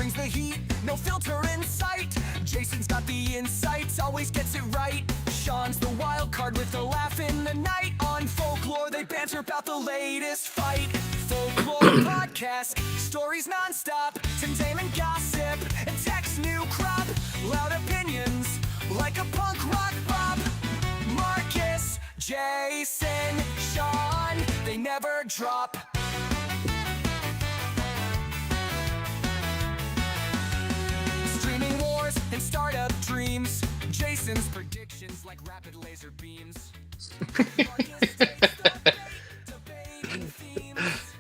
brings the heat, no filter in sight. Jason's got the insights, always gets it right. Sean's the wild card with a laugh in the night. On FolkLOOR, they banter about the latest fight. FolkLOOR podcast, stories non-stop, entertainment, gossip, and tech's new crop. Loud opinions, like a punk rock bop. Marcus, Jason, Sean, they never drop. Streaming wars and startup dreams. Jason's predictions like rapid laser beams.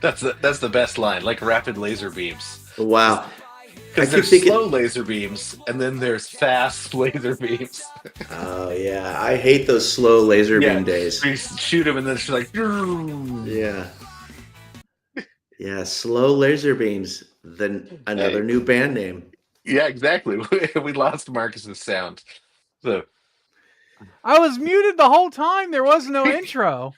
That's the best line, like rapid laser beams. Wow. Because there's slow laser beams, and then there's fast laser beams. Oh, yeah. I hate those slow laser beam days. You shoot them, and then it's like... Yeah. Yeah, slow laser beams. Then another new band name. Yeah, exactly. We lost Marcus's sound. So I was muted the whole time. There was no intro.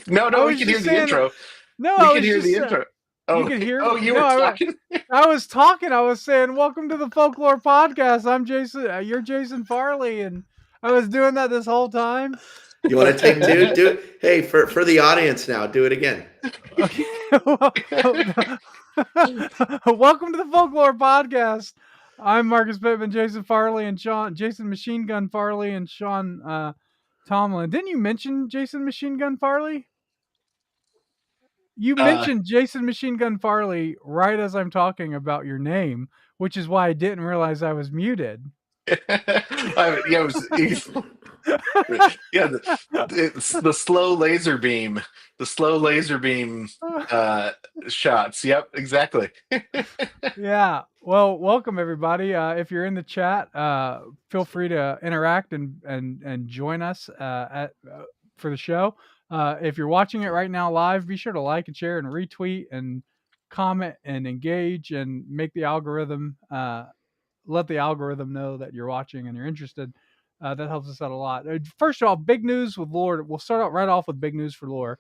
No, we can hear the intro. No, we can hear the intro. Oh, you can hear. Oh, you were talking. I was talking. I was saying, "Welcome to the FolkLOOR podcast." I'm Jason. You're Jason Farley, and I was doing that this whole time. You want to take two? Do it. Hey, for the audience now, do it again. Okay. Welcome to the FolkLOOR podcast. I'm Marcus Pittman, Jason Farley, and Jason Machine Gun Farley, and Sean Tomlin. Didn't you mention Jason Machine Gun Farley? You mentioned Jason Machine Gun Farley right as I'm talking about your name, which is why I didn't realize I was muted. It's the slow laser beam. The slow laser beam shots. Yep, exactly. Yeah. Well, welcome everybody. If you're in the chat, feel free to interact and join us for the show. If you're watching it right now live, be sure to like and share and retweet and comment and engage and make the algorithm let the algorithm know that you're watching and you're interested. That helps us out a lot. First of all, big news with LOOR. We'll start out right off with big news for LOOR.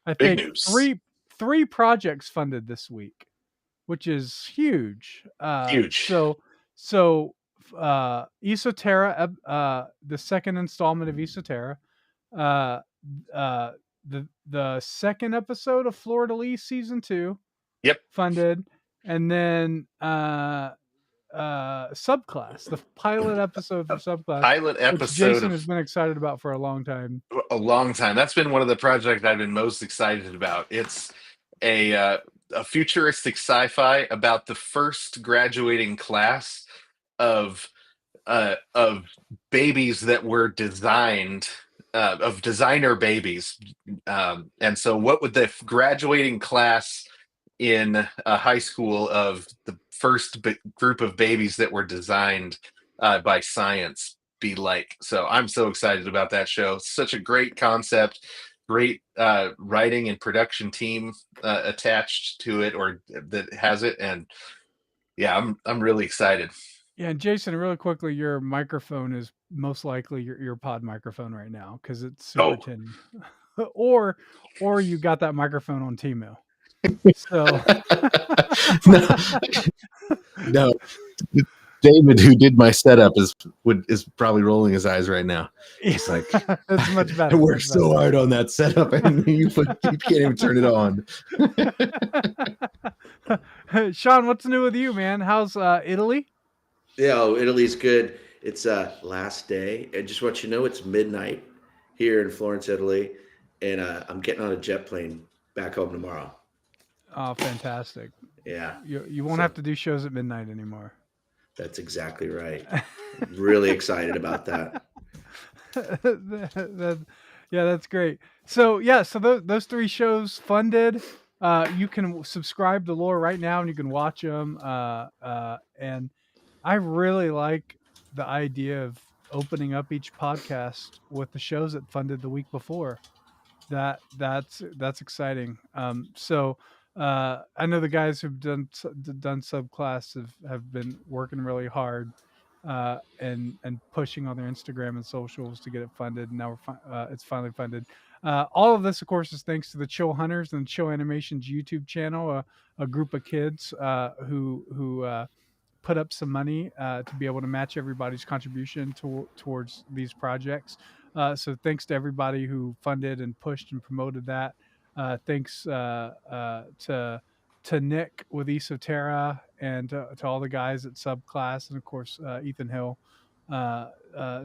I think three projects funded this week, which is huge. Huge. So Esoterra, the second installment of Esoterra, the second episode of Fleur de Lis season 2, funded, and then Subclass, the pilot episode for Subclass, which Jason has been excited about for a long time. That's been one of the projects I've been most excited about. It's a futuristic sci-fi about the first graduating class of babies that were designed, of designer babies. And so what would the graduating class in a high school of the first group of babies that were designed by science be like? So I'm so excited about that show. Such a great concept, great writing and production team attached to it, or that has it. And yeah, I'm really excited. Yeah, and Jason, really quickly, your microphone is most likely your earpod microphone right now because it's super tinny. or you got that microphone on Temu. So no. David, who did my setup, is probably rolling his eyes right now. He's like, that's much better. I worked so hard on that setup, and you can't even turn it on. Sean, what's new with you, man? How's Italy? Yeah, Italy's good. It's last day. I just want you to know it's midnight here in Florence, Italy, and I'm getting on a jet plane back home tomorrow. Oh, fantastic. Yeah. You won't have to do shows at midnight anymore. That's exactly right. Really excited about that. Yeah, that's great. So those three shows funded. You can subscribe to LOOR right now and you can watch them. And I really like the idea of opening up each podcast with the shows that funded the week before. That's exciting. I know the guys who've done Subclass have been working really hard and pushing on their Instagram and socials to get it funded. And now it's finally funded. All of this, of course, is thanks to the Chill Hunters and Chill Animations YouTube channel, a group of kids who put up some money to be able to match everybody's contribution towards these projects. So thanks to everybody who funded and pushed and promoted that. Thanks to Nick with Esoterra and to all the guys at Subclass, and of course Ethan Hill,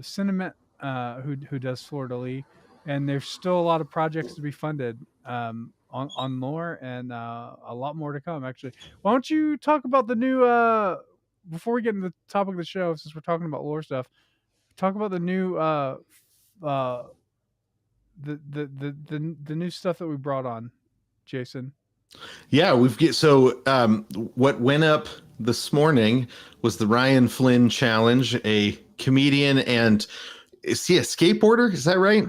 Sentiment, who does Fleur de Lis. And there's still a lot of projects to be funded on lore, and a lot more to come. Actually, why don't you talk about the new? Before we get into the topic of the show, since we're talking about lore stuff, talk about the new the new stuff that we brought on, Jason. Yeah, what went up this morning was the Ryan Flynn Challenge, a comedian and is he a skateboarder? Is that right,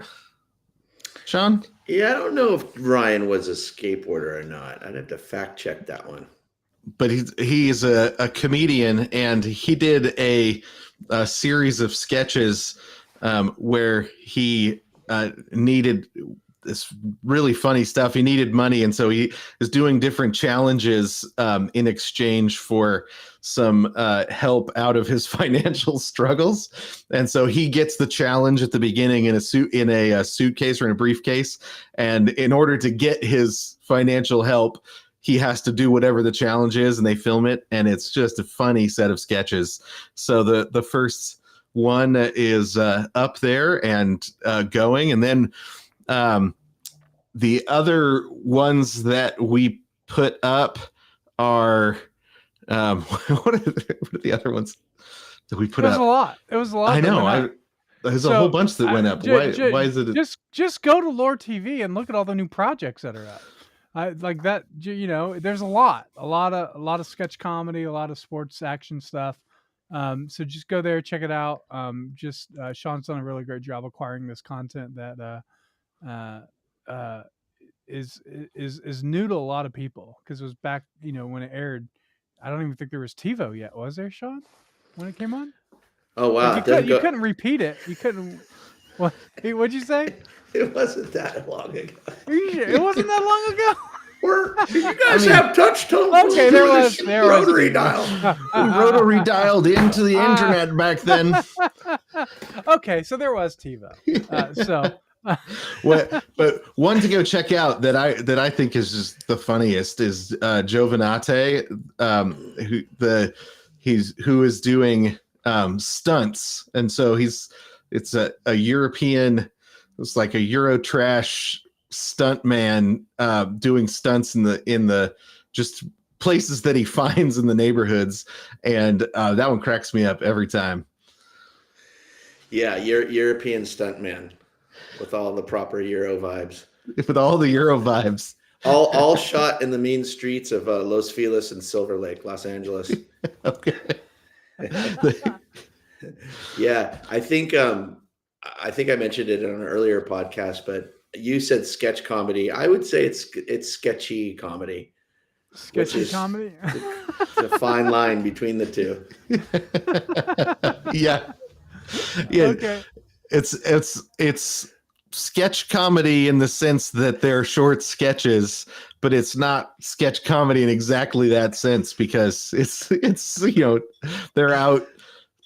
Sean? Yeah, I don't know if Ryan was a skateboarder or not. I'd have to fact check that one. But he's a comedian, and he did a series of sketches where he needed this really funny stuff. He needed money, and so he is doing different challenges in exchange for some help out of his financial struggles. And so he gets the challenge at the beginning in a suitcase or in a briefcase, and in order to get his financial help, he has to do whatever the challenge is, and they film it, and it's just a funny set of sketches. So the first one is up there and going, and then the other ones that we put up are what are the other ones that we put up? It was a lot. I know. There's a whole bunch that went up. Why is it? Just go to Lore TV and look at all the new projects that are up. Like that, there's a lot of sketch comedy, a lot of sports action stuff. So just go there, check it out. Sean's done a really great job acquiring this content that is new to a lot of people, because it was back, when it aired. I don't even think there was TiVo yet, was there, Sean, when it came on? Oh wow! Like you couldn't repeat it. You couldn't. What? What'd you say? It wasn't that long ago. Are you sure? It wasn't that long ago. Did you guys have touch tone? Okay, there was rotary dial. We rotary dialed into the internet back then. Okay, so there was TiVo. But one to go check out that I think is just the funniest is Giovanate, who is doing stunts, and so it's a European, it's like a Eurotrash stunt man doing stunts in the just places that he finds in the neighborhoods, and that one cracks me up every time. Yeah, European stuntman with all the proper Euro vibes. With all the Euro vibes. All shot in the mean streets of Los Feliz and Silver Lake, Los Angeles. Okay. Yeah, I think I mentioned it on an earlier podcast, but you said sketch comedy. I would say it's sketchy comedy. Sketchy comedy? It's a fine line between the two. Yeah. Okay. It's sketch comedy in the sense that they're short sketches, but it's not sketch comedy in exactly that sense, because it's they're out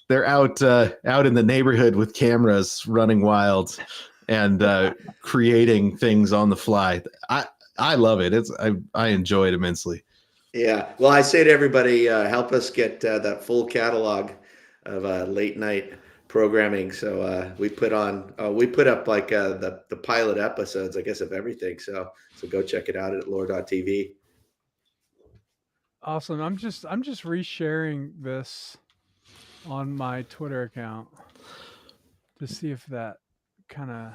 in the neighborhood with cameras running wild and creating things on the fly. I love it. I enjoy it immensely. Yeah. Well, I say to everybody, help us get that full catalog of late night programming. So we put up like the pilot episodes, I guess, of everything. So go check it out at lore.tv. Awesome. I'm just resharing this on my Twitter account to see if that kind of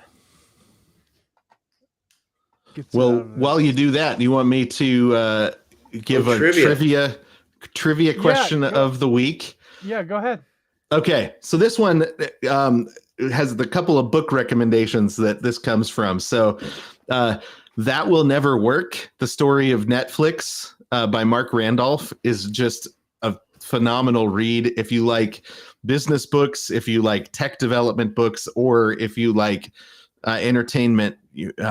gets. Well, while you do that, you want me to give a trivia question of the week? Yeah, go ahead. Okay, so this one has the couple of book recommendations that this comes from. So That Will Never Work, the story of Netflix by Mark Randolph, is just a phenomenal read. If you like business books, if you like tech development books, or if you like entertainment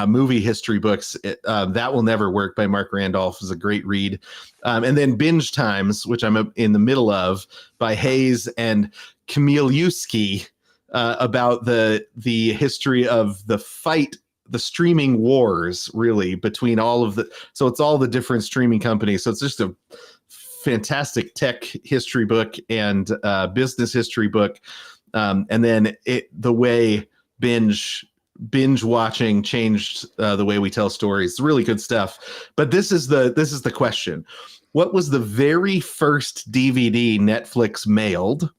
movie history books. That Will Never Work by Mark Randolph is a great read. And then Binge Times, which I'm in the middle of, by Hayes and Kamielewski, about the history of the streaming wars, really, between all of so it's all the different streaming companies. So it's just a fantastic tech history book and business history book. And then the way binge watching changed the way we tell stories. It's really good stuff. But this is the question. What was the very first DVD Netflix mailed?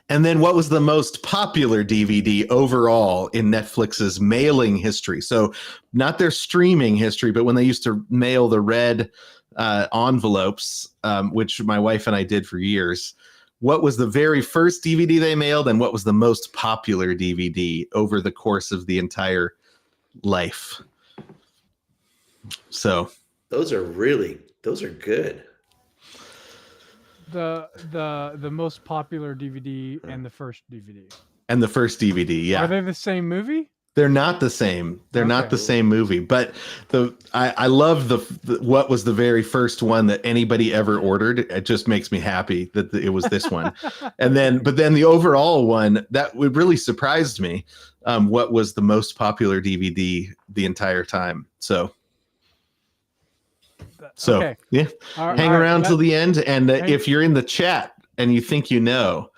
And then what was the most popular DVD overall in Netflix's mailing history? So not their streaming history, but when they used to mail the red envelopes, which my wife and I did for years. What was the very first DVD they mailed, and what was the most popular DVD over the course of the entire life? So those are good. The most popular DVD and the first DVD. And the first DVD, yeah. Are they the same movie? They're not the same. They're not the same movie. But I love what was the very first one that anybody ever ordered. It just makes me happy that it was this one. But then the overall one that really surprised me. What was the most popular DVD the entire time? So okay. Yeah, hang around till the end. And if you're in the chat and you think you know,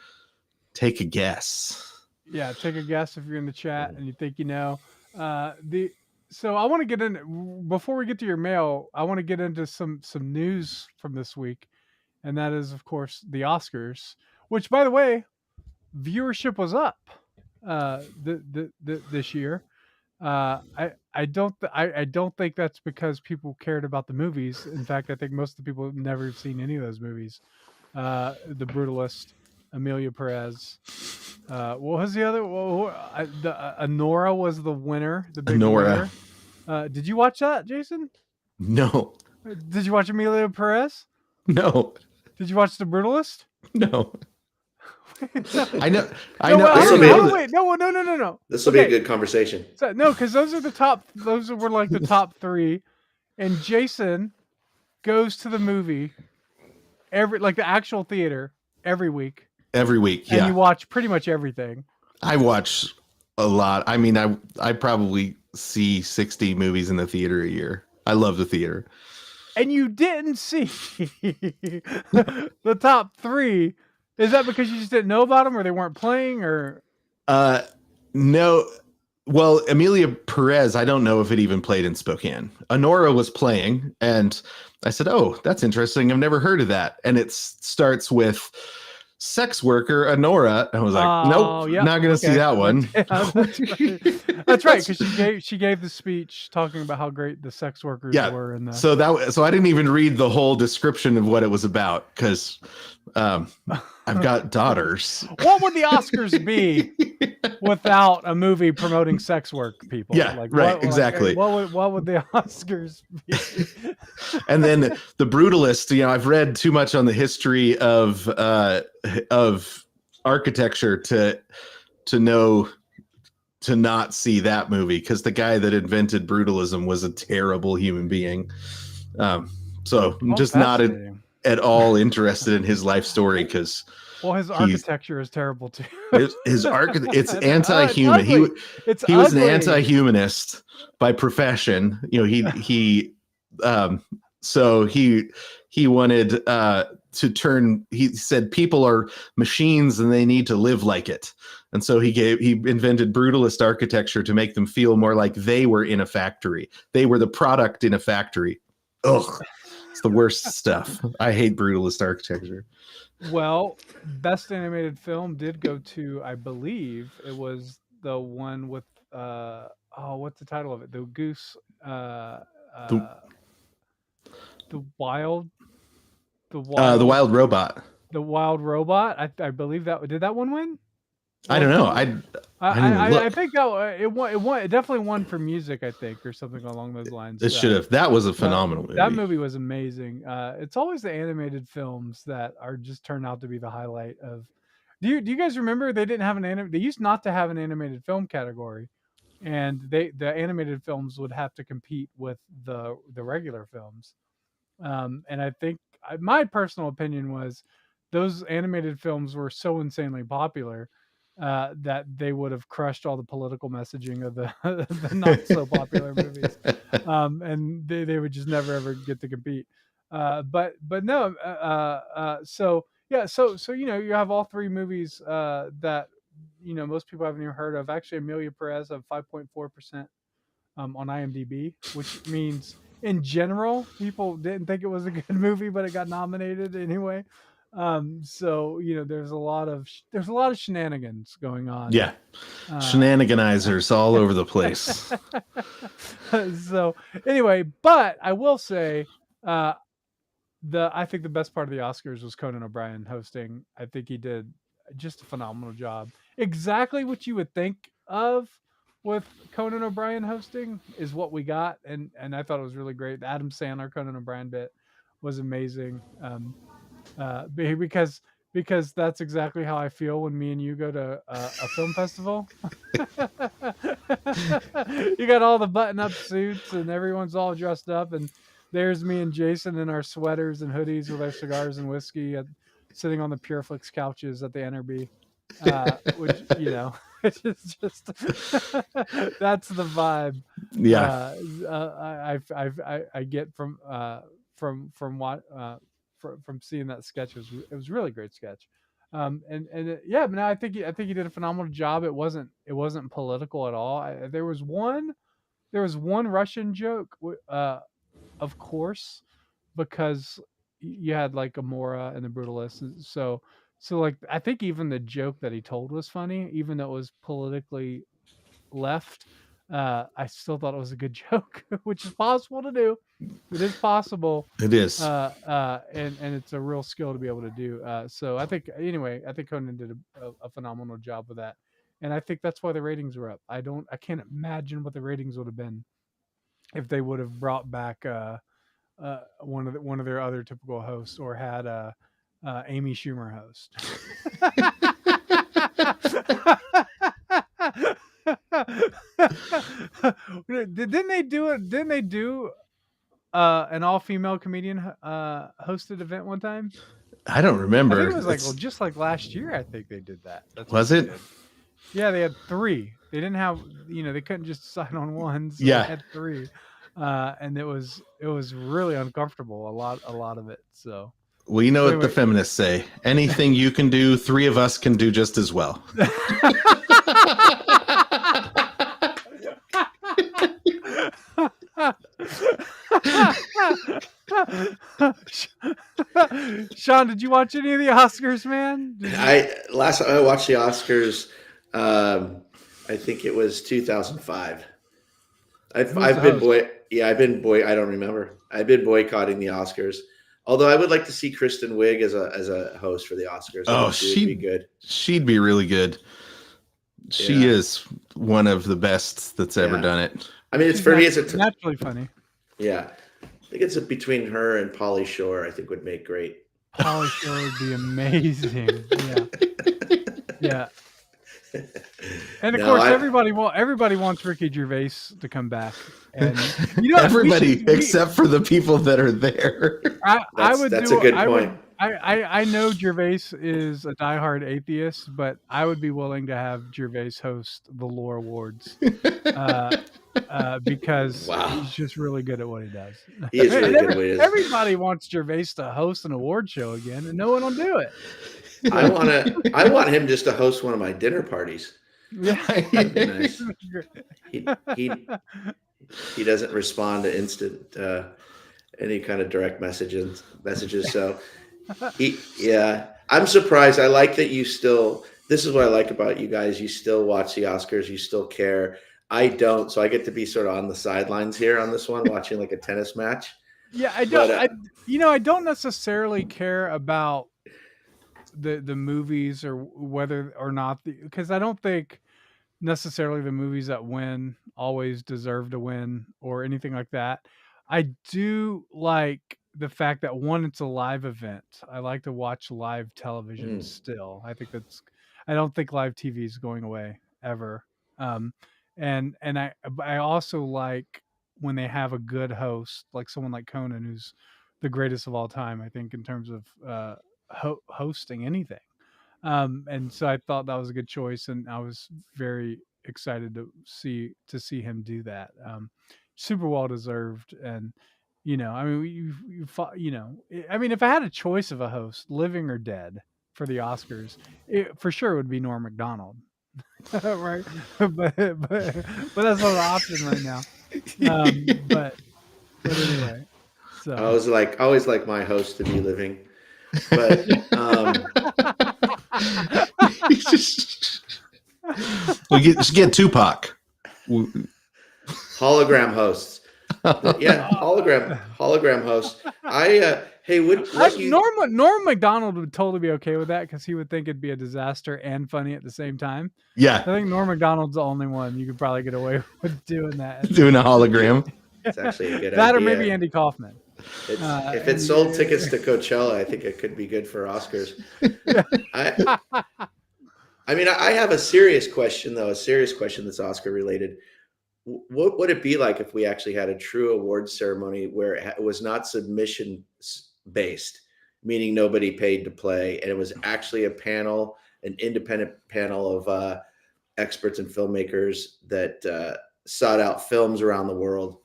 take a guess. Yeah, take a guess if you're in the chat and you think you know. So I want to get in before we get to your mail. I want to get into some news from this week, and that is, of course, the Oscars. Which, by the way, viewership was up this year. I don't think that's because people cared about the movies. In fact, I think most of the people have never seen any of those movies. The Brutalist, Amelia Perez. What was the other? Anora was the winner. The big winner. Did you watch that, Jason? No. Did you watch Amelia Perez? No. Did you watch The Brutalist? No. I know. Wait, no. This will be a good conversation. So, no, because those were like the top three, and Jason goes to the movie the actual theater every week. Every week, yeah. And you watch pretty much everything. I watch a lot. I mean, I probably see 60 movies in the theater a year. I love the theater. And you didn't see the top three. Is that because you just didn't know about them, or they weren't playing, or? No. Well, Amelia Perez, I don't know if it even played in Spokane. Anora was playing, and I said, "Oh, that's interesting. I've never heard of that." And it starts with sex worker Anora. I was like, "Nope, not going to see that one." That's right, because she gave the speech talking about how great the sex workers were. In the... So I didn't even read the whole description of what it was about because I've got daughters. What would the Oscars be without a movie promoting sex work, people? Yeah, right, exactly. What would the Oscars be? And then The Brutalist, I've read too much on the history of architecture to know to not see that movie, because the guy that invented brutalism was a terrible human being. So I'm just not at all interested in his life story, because his architecture is terrible too. It's anti-human. He was an anti-humanist by profession. So he wanted to turn. He said people are machines and they need to live like it. And so he invented brutalist architecture to make them feel more like they were in a factory. They were the product in a factory. Ugh, it's the worst stuff. I hate brutalist architecture. Well, best animated film did go to, I believe it was the one with what's the title of it? The goose, the wild robot. The wild robot. I believe that did that one win? I don't know. I think that it definitely won for music, I think, or something along those lines. It should have. That was a phenomenal movie. That movie was amazing. It's always the animated films that are just turned out to be the highlight of. Do you guys remember they didn't have they used not to have an animated film category and the animated films would have to compete with the regular films. And I think my personal opinion was those animated films were so insanely popular that they would have crushed all the political messaging of the the not so popular movies, and they would just never ever get to compete. But no, so yeah, so you have all three movies that most people haven't even heard of. Actually, Amelia Perez have 5.4% on IMDb, which means in general people didn't think it was a good movie, but it got nominated anyway. So there's a lot of shenanigans going on. Yeah, shenaniganizers all over the place. So anyway, but I will say, I think the best part of the Oscars was Conan O'Brien hosting. I think he did just a phenomenal job. Exactly what you would think of with Conan O'Brien hosting is what we got, and I thought it was really great. The Adam Sandler Conan O'Brien bit was amazing. Because that's exactly how I feel when me and you go to a film festival. You got all the button-up suits and everyone's all dressed up, and there's me and Jason in our sweaters and hoodies with our cigars and whiskey, sitting on the Pureflix couches at the NRB, which it's just that's the vibe. Yeah, I get from what from seeing that sketch. It was a really great sketch. Yeah, but no, I think he did a phenomenal job. It wasn't political at all. There was one Russian joke, of course, because you had like Amora and the Brutalist. So like I think even the joke that he told was funny, even though it was politically left. I still thought it was a good joke, which is possible to do. It is possible. it is. And it's a real skill to be able to do. So I think Conan did a phenomenal job with that, and I think that's why the ratings were up. I can't imagine what the ratings would have been if they would have brought back one of their other typical hosts, or had Amy Schumer host. Didn't they do it? Didn't they do an all-female comedian hosted event one time? I don't remember. I think it was just like last year. I think they did that. Was it? Did. Yeah, they had 3. They didn't have, they couldn't just decide on one. So Yeah, they had 3, and it was really uncomfortable. A lot of it. So we know what the feminists say. Anything you can do, 3 of us can do just as well. Sean, did you watch any of the Oscars, man? Last time I watched the Oscars, I think it was 2005. I've been I don't remember. I've been boycotting the Oscars. Although I would like to see Kristen Wiig as a host for the Oscars. Oh, she'd be good. She'd be really good. She is one of the best that's ever done it. I mean, for me, it's naturally funny. Yeah, I think it's between her and Pauly Shore. I think would make great. Pauly Shore would be amazing. Yeah. And of course, everybody wants Ricky Gervais to come back, and everybody except for the people that are there. That's a good point. I know Gervais is a diehard atheist, but I would be willing to have Gervais host the Lore Awards because he's just really good at what he does. He is really good at what he does. Everybody wants Gervais to host an award show again, and no one will do it. I want him just to host one of my dinner parties. Yeah, nice. He doesn't respond to instant any kind of direct messages. So I'm surprised. I like that you still. This is what I like about you guys. You still watch the Oscars. You still care. I don't, so I get to be sort of on the sidelines here on this one, watching like a tennis match. Yeah, I don't. I don't necessarily care about the movies or whether or not because I don't think necessarily the movies that win always deserve to win or anything like that. I do like the fact that it's a live event. I like to watch live television still. I don't think live TV is going away ever. and I also like when they have a good host, like someone like Conan, who's the greatest of all time, I think, in terms of hosting anything. And so I thought that was a good choice, and I was very excited to see him do that. Super well deserved, and I mean, I mean, if I had a choice of a host, living or dead, for the Oscars, it for sure would be Norm Macdonald, right? But that's not an option right now. But anyway, I so was like, always like my host to be living, but we get Tupac. hologram hosts. Yeah, hologram hosts. Hey, what you? Norm Macdonald would totally be okay with that because he would think it'd be a disaster and funny at the same time. Yeah, I think Norm Macdonald's the only one you could probably get away with doing that. doing a hologram. It's actually a good that idea. Or maybe Andy Kaufman. If it sold tickets to Coachella, I think it could be good for Oscars. I mean, I have a serious question that's Oscar related. What would it be like if we actually had a true awards ceremony where it was not submission based, meaning nobody paid to play, and it was actually an independent panel of experts and filmmakers that sought out films around the world,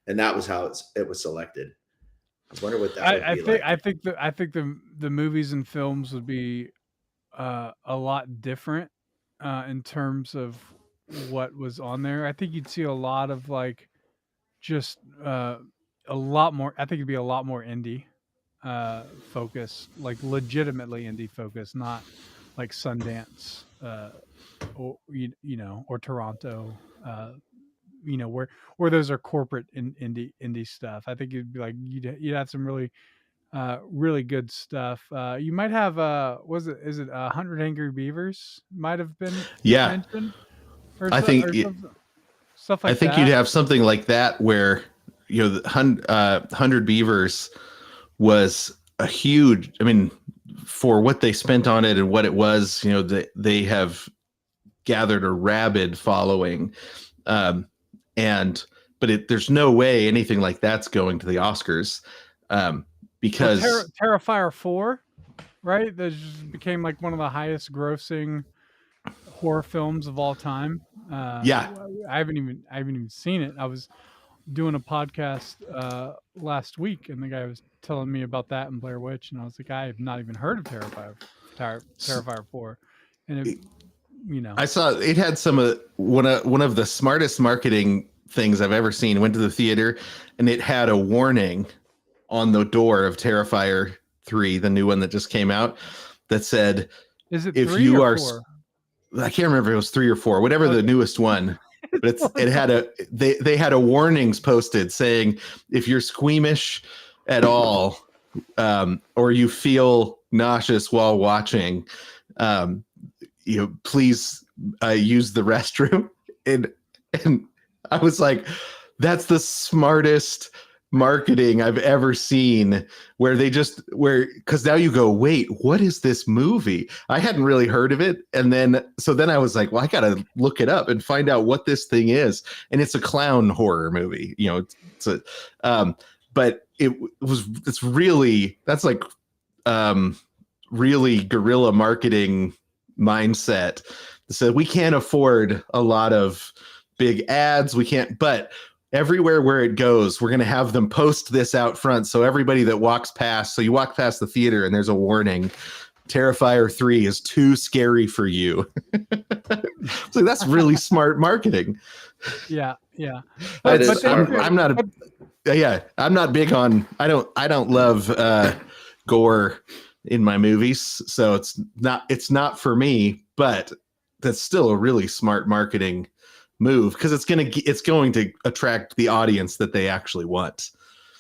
and that was how it was selected. I wonder what that would be like. I think the movies and films would be a lot different in terms of what was on there. I think you'd see a lot of like just a lot more. I think it'd be a lot more indie focus, like legitimately indie focus, not like Sundance or or Toronto. Where those are corporate indie stuff. I think it'd be like you'd have some really good stuff. You might have is it 100 Angry Beavers might have been mentioned. I think stuff like I think that. you'd have something like that where the 100 Beavers was a huge. I mean, for what they spent on it and what it was, they have gathered a rabid following, but there's no way anything like that's going to the Oscars. Because Terrifier 4, right? That just became like one of the highest grossing horror films of all time. Yeah, I haven't even seen it. I was doing a podcast last week, and the guy was telling me about that and Blair Witch, and I was like, I have not even heard of Terrifier 4, and it, I saw it had one of the smartest marketing things I've ever seen. Went to the theater, and it had a warning on the door of Terrifier 3, the new one that just came out, that said, "Is it if 3 you or are 4? I can't remember if it was 3 or 4, whatever the newest one. But they had a warnings posted saying, if you're squeamish at all, or you feel nauseous while watching, please use the restroom. And I was like, that's the smartest marketing I've ever seen, because now you go, wait, what is this movie? I hadn't really heard of it. And then I was like, well, I got to look it up and find out what this thing is. And it's a clown horror movie, but it's really, that's like, really guerrilla marketing mindset. So we can't afford a lot of big ads. But everywhere where it goes, we're going to have them post this out front. So everybody that walks past, so you walk past the theater and there's a warning, Terrifier 3 is too scary for you. So that's really smart marketing. Yeah. I'm not big on, I don't love gore in my movies. So it's not for me, but that's still a really smart marketing move, because it's going to attract the audience that they actually want.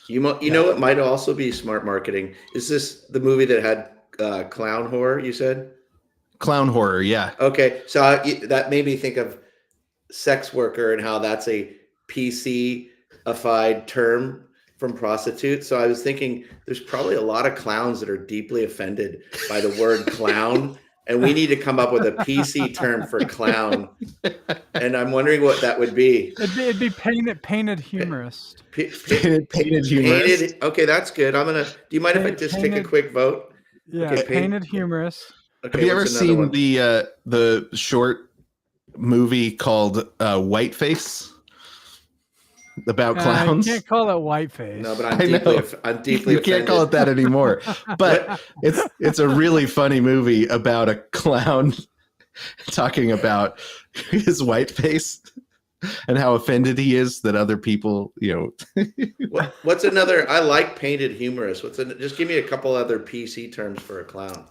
You know what might also be smart marketing? Is this the movie that had clown horror, you said? Clown horror, yeah. Okay, so that made me think of sex worker and how that's a PC-ified term from prostitute. So I was thinking there's probably a lot of clowns that are deeply offended by the word clown and we need to come up with a PC term for clown. And I'm wondering what that would be. It'd be painted humorist. Painted humorist. Painted. Okay, that's good. Do you mind if I just take a quick vote? Yeah, Okay, painted humorist. Okay, Have you ever what's another seen one? the short movie called Whiteface about clowns? You can't call it whiteface. No, but I know. I'm deeply You can't call it that anymore. But it's a really funny movie about a clown talking about his whiteface and how offended he is that other people, What's another? I like painted humorist. Just give me a couple other PC terms for a clown.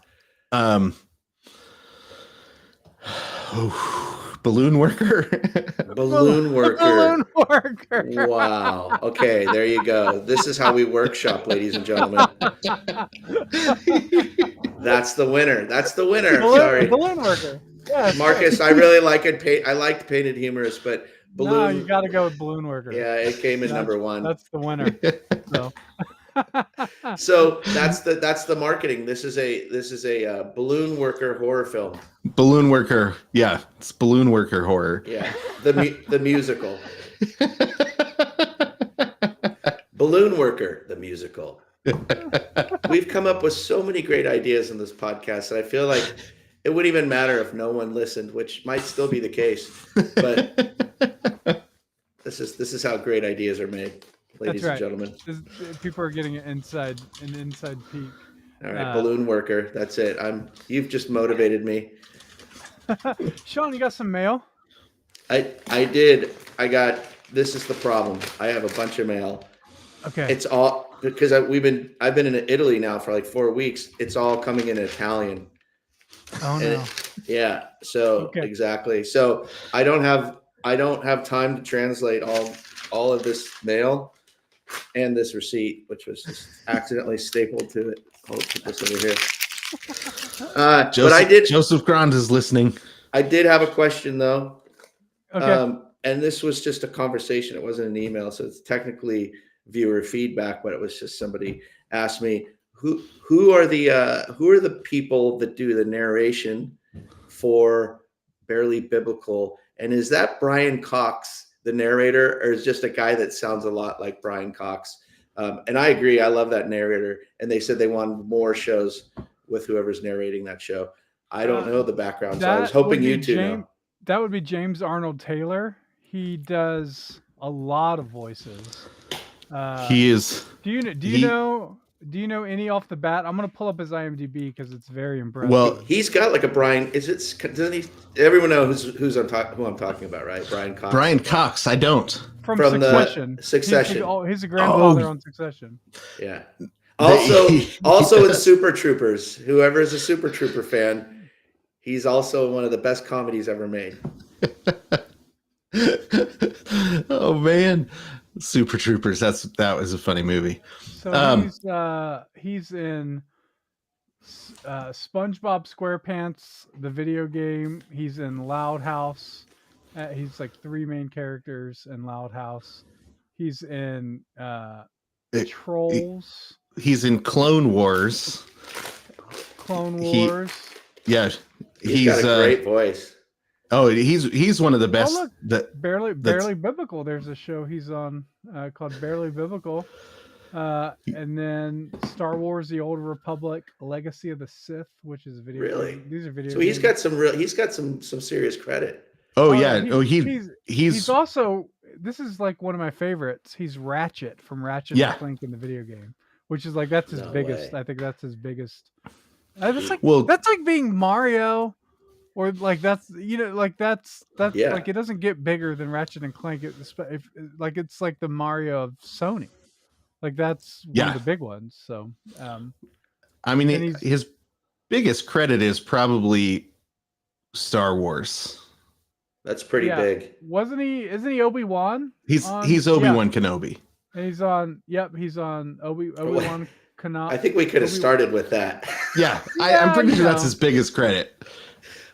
Balloon worker. Balloon worker. Balloon worker. Wow. Okay, there you go. This is how we workshop, ladies and gentlemen. That's the winner. That's the winner. Sorry, Balloon worker. Yeah, Marcus. I really like it. I liked painted humorist, but balloon. No, you got to go with balloon worker. Yeah, it came in number one. That's the winner. So. So that's the marketing. This is a balloon worker horror film. Balloon worker. Yeah, it's balloon worker horror. Yeah, the musical. Balloon worker, the musical. We've come up with so many great ideas in this podcast, and I feel like it wouldn't even matter if no one listened, which might still be the case. But this is how great ideas are made, ladies and gentlemen. People are getting an inside peek. All right, balloon worker. That's it. You've just motivated me. Sean, you got some mail? I did. This is the problem. I have a bunch of mail. Okay. It's all because I've been in Italy now for like 4 weeks. It's all coming in Italian. Oh no. Yeah. So exactly. So I don't have time to translate all of this mail and this receipt, which was just accidentally stapled to it. I'll put this over here. Joseph Grand is listening. I did have a question though. Okay. And this was just a conversation. It wasn't an email, so it's technically viewer feedback, but it was just somebody asked me who are the people that do the narration for Barely Biblical, and is that Brian Cox, the narrator, or is just a guy that sounds a lot like Brian Cox? And I agree. I love that narrator, and they said they want more shows with whoever's narrating that show. I don't know the background, so I was hoping you two know. That would be James Arnold Taylor. He does a lot of voices. He is. Do you know any off the bat? I'm gonna pull up his IMDb because it's very impressive. Well, he's got like a Brian. Doesn't he? Everyone know who I'm talking about, right? Brian Cox. Brian Cox. I don't. From Succession. Succession. He's a grandfather on Succession. Yeah. Also in Super Troopers. Whoever is a Super Trooper fan, he's also one of the best comedies ever made. Oh man, Super Troopers. That was a funny movie. So he's in SpongeBob SquarePants, the video game. He's in Loud House. He's like 3 main characters in Loud House. He's in Trolls. He's in Clone Wars. Clone Wars. He's got a great voice. Oh, he's one of the best. Oh, look, Barely Biblical. There's a show he's on called Barely Biblical. And then Star Wars: The Old Republic, Legacy of the Sith, which is a video. Really? These are video. So he's got some serious credit. Oh yeah. He's also, this is like one of my favorites. He's Ratchet from Ratchet and Clank in the video game, which is like that's his biggest. Way. I think that's his biggest. That's like being Mario. Or like that's like it doesn't get bigger than Ratchet and Clank. It's like the Mario of Sony, like that's one of the big ones. So, I mean, his biggest credit is probably Star Wars. That's pretty big, wasn't he? Isn't he Obi-Wan? He's Obi-Wan Kenobi. And he's on Obi-Wan Kenobi. I think we could have started with that. Yeah, I'm pretty sure that's his biggest credit.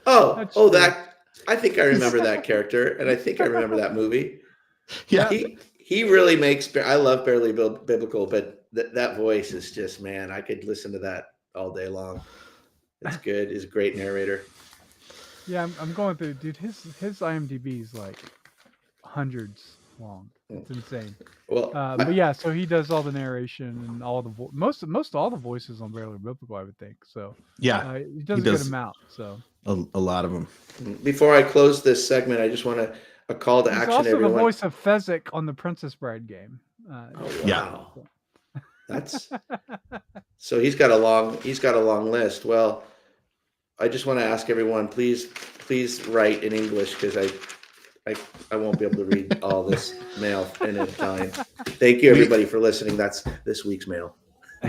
That I think I remember that character, and I think I remember that movie. Yeah, he really makes. I love Barely Biblical, but that voice is just, man, I could listen to that all day long. It's good. He's a great narrator. Yeah, I'm going through, dude. His IMDb is like hundreds long. It's insane. Well, But yeah, so he does all the narration and all the most all the voices on Barely Biblical, I would think. So Yeah, he does a good amount. So a lot of them. before I close this segment, I just want a call to he's action. also Everyone. the voice of Fezzik on the Princess Bride game. Oh, Yeah. wow. That's so he's got a long list. Well, I just want to ask everyone, please write in English because I won't be able to read all this mail in Italian. Thank you everybody for listening. That's this week's mail.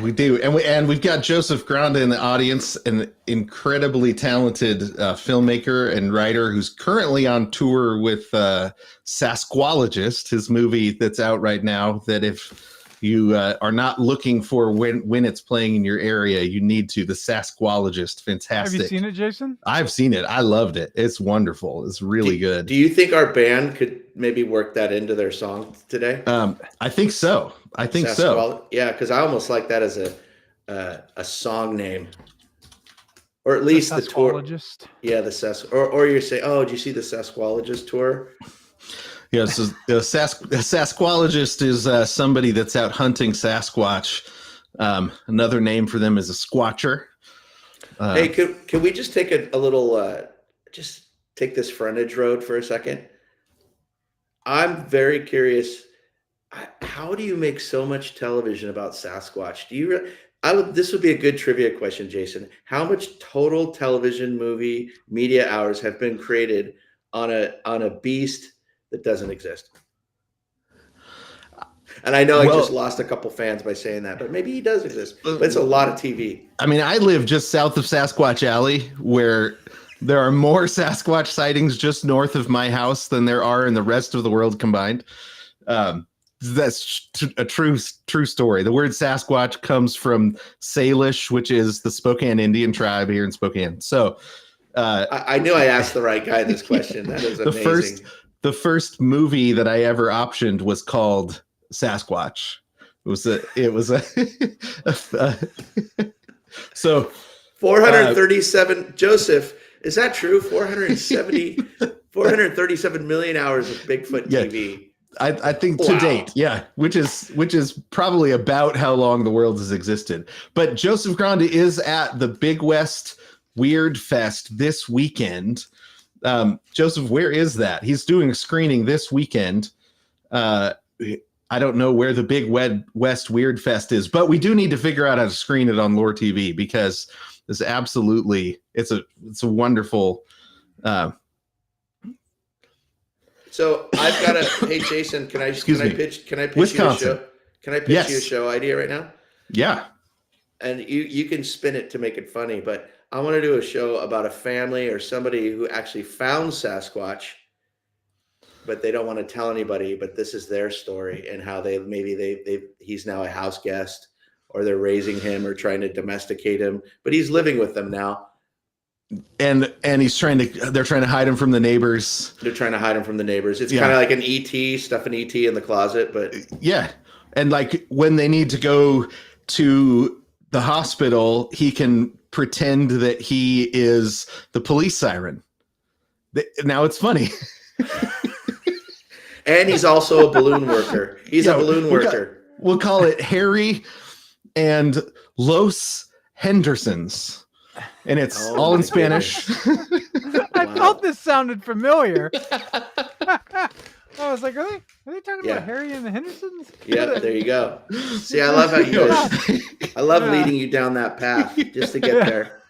We do, and we've got Joseph Granda in the audience, an incredibly talented filmmaker and writer who's currently on tour with Sasquologist, his movie that's out right now. That if you are not looking for when it's playing in your area, you need to. The Sasquologist, fantastic. Have you seen it, Jason? I've seen it. I loved it. It's wonderful. It's really good. Do you think our band could maybe work that into their song today? I think so. So. Yeah, because I almost like that as a song name, or at least the tour. Sasquologist. Yeah, or you say, oh, did you see the Sasquologist tour? Yeah, so the Sasquologist is somebody that's out hunting Sasquatch. Another name for them is a squatcher. Hey, can we just take a little, just take this frontage road for a second? I'm very curious. How do you make so much television about Sasquatch? This would be a good trivia question, Jason. How much total television movie media hours have been created on a beast that doesn't exist? And I know I just lost a couple fans by saying that, but maybe he does exist. But it's a lot of TV. I mean, I live just south of Sasquatch Alley, where there are more Sasquatch sightings just north of my house than there are in the rest of the world combined. That's a true story. The word Sasquatch comes from Salish, which is the Spokane Indian tribe here in Spokane. So I knew I asked the right guy this question. That is amazing. The first movie that I ever optioned was called Sasquatch. It was a so 437 Joseph, is that true? 437 million hours of Bigfoot TV. I think to date, yeah, which is probably about how long the world has existed. But Joseph Granda is at the Big West Weird Fest this weekend. Joseph, where is that? He's doing a screening this weekend. I don't know where the Big West Weird Fest is, but we do need to figure out how to screen it on Lore TV because it's absolutely it's a wonderful. So I've got hey Jason, can I pitch Wisconsin. you a show? Can I pitch you a show idea right now? Yeah. And you can spin it to make it funny, but I want to do a show about a family or somebody who actually found Sasquatch, but they don't want to tell anybody, but this is their story and how he's now a house guest or they're raising him or trying to domesticate him, but he's living with them now. And they're trying to hide him from the neighbors. They're trying to hide him from the neighbors. It's kind of like an ET, stuff an ET in the closet, but yeah. And like when they need to go to the hospital, he can pretend that he is the police siren. Now it's funny. And he's also a balloon worker. He's a balloon worker. We'll call it Harry and Los Hendersons. And it's all in Spanish. I thought this sounded familiar. I was like, are they talking about Harry and the Hendersons? Yeah, there you go. See, I love how you guys, I love leading you down that path just to get there.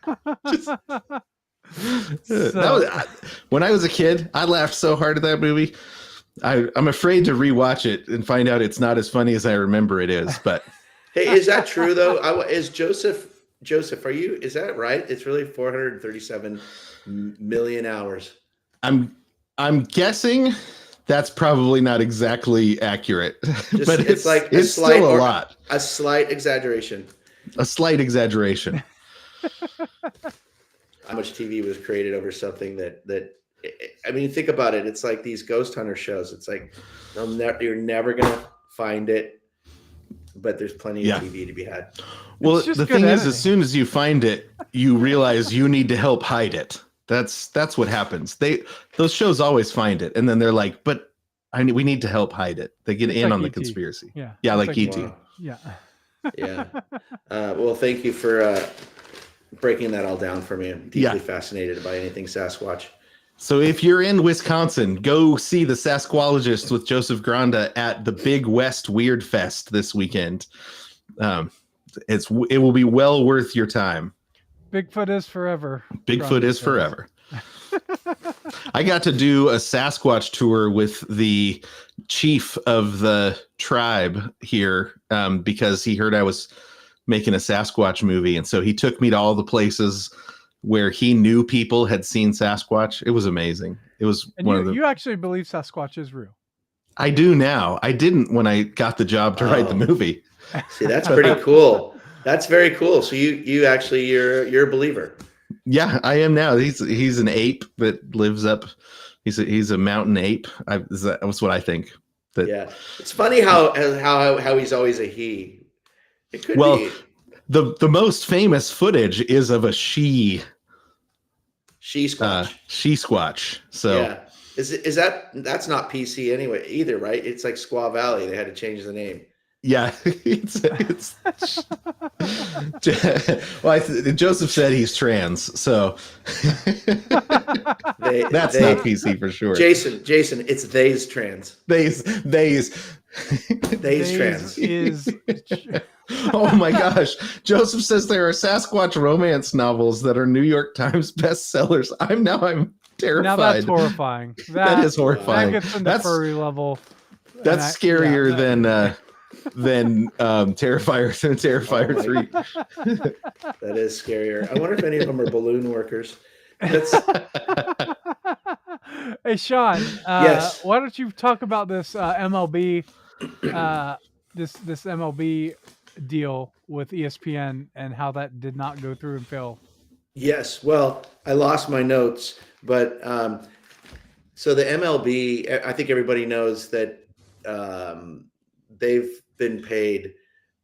When I was a kid, I laughed so hard at that movie. I'm afraid to rewatch it and find out it's not as funny as I remember it is. But hey, is that true though? Is Joseph, is that right? It's really 437 million hours. I'm guessing that's probably not exactly accurate, but it's still a lot. A slight exaggeration. A slight exaggeration. How much TV was created over something that I mean, think about it. It's like these ghost hunter shows. It's like you're never gonna find it. but there's plenty Yeah. of TV to be had. Well, just the good thing is, editing. as soon as you find it, you realize you need to help hide it. That's what happens. Those shows always find it, and then they're like, "But we need to help hide it." They get It's in like on the ET. conspiracy. Yeah. Yeah, It's like ET. Wow. Yeah. Yeah. Well, thank you for breaking that all down for me. I'm deeply fascinated by anything Sasquatch. So if you're in Wisconsin, go see the Sasquologist with Joseph Granda at the Big West Weird Fest this weekend. It will be well worth your time. Bigfoot is forever. Bigfoot is forever. I got to do a Sasquatch tour with the chief of the tribe here because he heard I was making a Sasquatch movie. And so he took me to all the places where he knew people had seen Sasquatch. It was amazing. It was And you actually believe Sasquatch is real? I do now. I didn't when I got the job to write the movie. See, that's pretty cool. That's very cool. So you actually you're a believer. Yeah, I am now. He's an ape that lives up. He's a mountain ape. That's what I think. Yeah, it's funny how he's always a he. It could be the most famous footage is of a she squatch. She squatch. So yeah, is that's not PC anyway either, right? It's like Squaw Valley. They had to change the name. Yeah, well, Joseph said he's trans, so that's not PC for sure. Jason, it's they's trans. They's trans is. Oh my gosh! Joseph says there are Sasquatch romance novels that are New York Times bestsellers. I'm terrified. Now that's horrifying. That is horrifying. That gets into furry level. That's scarier than Terrifier 3. That is scarier. I wonder if any of them are balloon workers. Hey Sean, yes. Why don't you talk about this MLB this MLB deal with ESPN and how that did not go through and fail? Yes. Well, I lost my notes, but so the MLB, I think everybody knows that they've been paid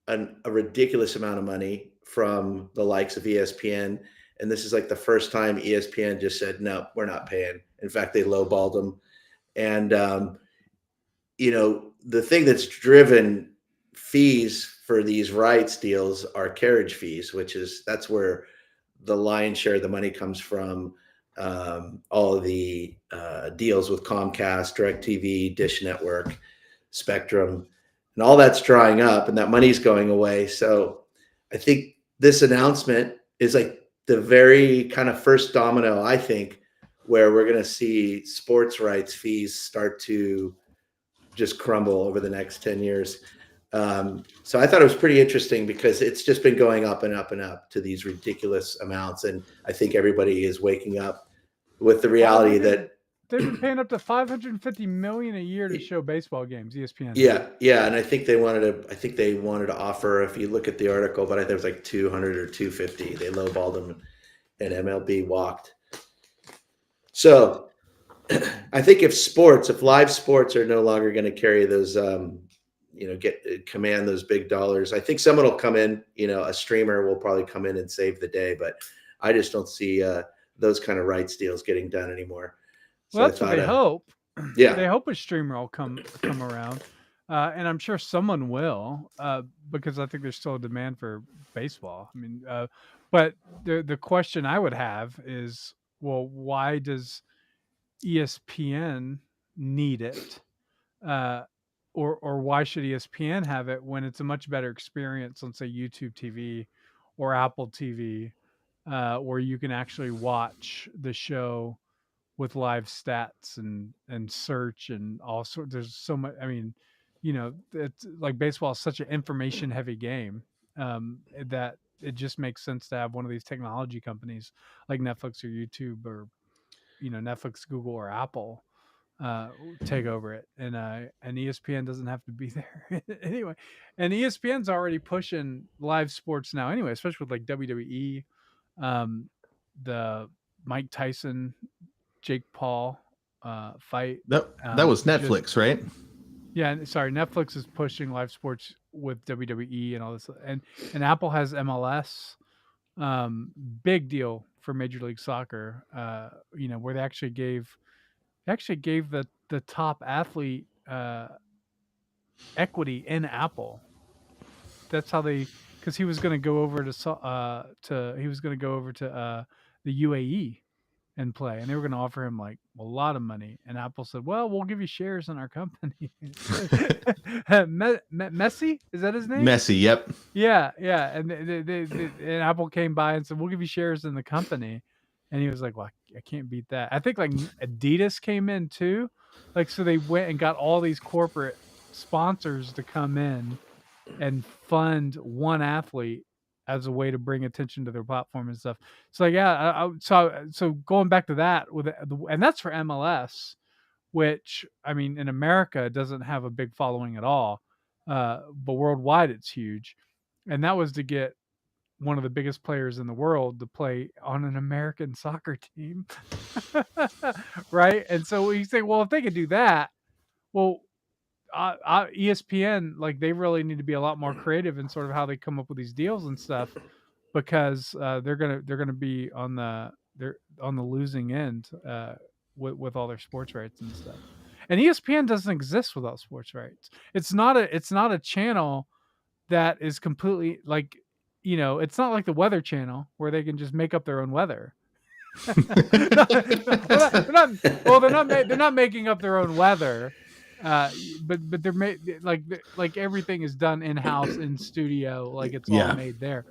a ridiculous amount of money from the likes of ESPN. And this is like the first time ESPN just said, no, we're not paying. In fact, they lowballed them. And, the thing that's driven fees for these rights deals are carriage fees, that's where the lion's share of the money comes from. All of the deals with Comcast, DirecTV, Dish Network, Spectrum, and all that's drying up and that money's going away. So I think this announcement is like the very kind of first domino, I think, where we're going to see sports rights fees start to just crumble over the next 10 years. So I thought it was pretty interesting because it's just been going up and up and up to these ridiculous amounts. And I think everybody is waking up with the reality that they've been paying up to $550 million a year to show baseball games. ESPN. Yeah, and I think they wanted to offer. If you look at the article, but I think it was like 200 or 250. They lowballed them, and MLB walked. So, I think if live sports are no longer going to carry those, command those big dollars, I think someone will come in. A streamer will probably come in and save the day. But I just don't see those kind of rights deals getting done anymore. So well, that's what they hope. Yeah, they hope a streamer will come around, and I'm sure someone will, because I think there's still a demand for baseball. I mean, but the question I would have is, well, why does ESPN need it, or why should ESPN have it when it's a much better experience on, say, YouTube TV or Apple TV, where you can actually watch the show with live stats and search and all sorts. There's so much. I mean, it's like baseball is such an information heavy game, that it just makes sense to have one of these technology companies like Netflix or YouTube or, Netflix, Google, or Apple take over it. And ESPN doesn't have to be there anyway. And ESPN's already pushing live sports now anyway, especially with like WWE, the Mike Tyson, Jake Paul fight. That was Netflix, right? Yeah, sorry, Netflix is pushing live sports with WWE and all this, and Apple has MLS. Big deal for Major League Soccer. Where they actually gave the top athlete equity in Apple. That's how because he was going to go over to the UAE and play, and they were going to offer him like a lot of money, and Apple said, well, we'll give you shares in our company. Messi, is that his name? Messi, yep. Yeah, and and Apple came by and said, we'll give you shares in the company, and he was like, well, I can't beat that. I think like Adidas came in too, like, so they went and got all these corporate sponsors to come in and fund one athlete as a way to bring attention to their platform and stuff. So like, yeah, so going back to that and that's for MLS, which, I mean, in America it doesn't have a big following at all, but worldwide it's huge, and that was to get one of the biggest players in the world to play on an American soccer team. Right? And so you say, well, if they could do that, well, ESPN, like, they really need to be a lot more creative in sort of how they come up with these deals and stuff, because they're gonna be on the losing end with all their sports rights and stuff. And ESPN doesn't exist without sports rights. It's not a channel that is completely like, it's not like the Weather Channel where they can just make up their own weather. They're not making up their own weather. But they're like everything is done in house in studio, like it's all made there.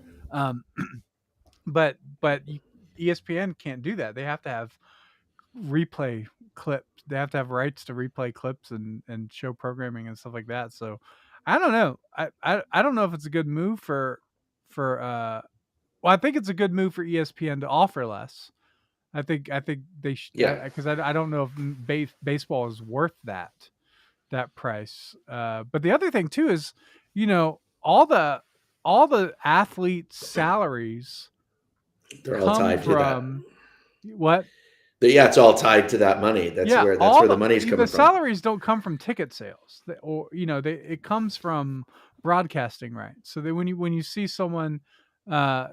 But ESPN can't do that. They have to have replay clips. They have to have rights to replay clips and show programming and stuff like that. So I don't know. I don't know if it's a good move for well, I think it's a good move for ESPN to offer less. I think they should, because I don't know if baseball is worth that price. But the other thing too is, all the athletes' salaries, they're all tied to that. What? Yeah, it's all tied to that money. That's where the money's coming from. The salaries don't come from ticket sales, it comes from broadcasting rights. So that when you see someone, the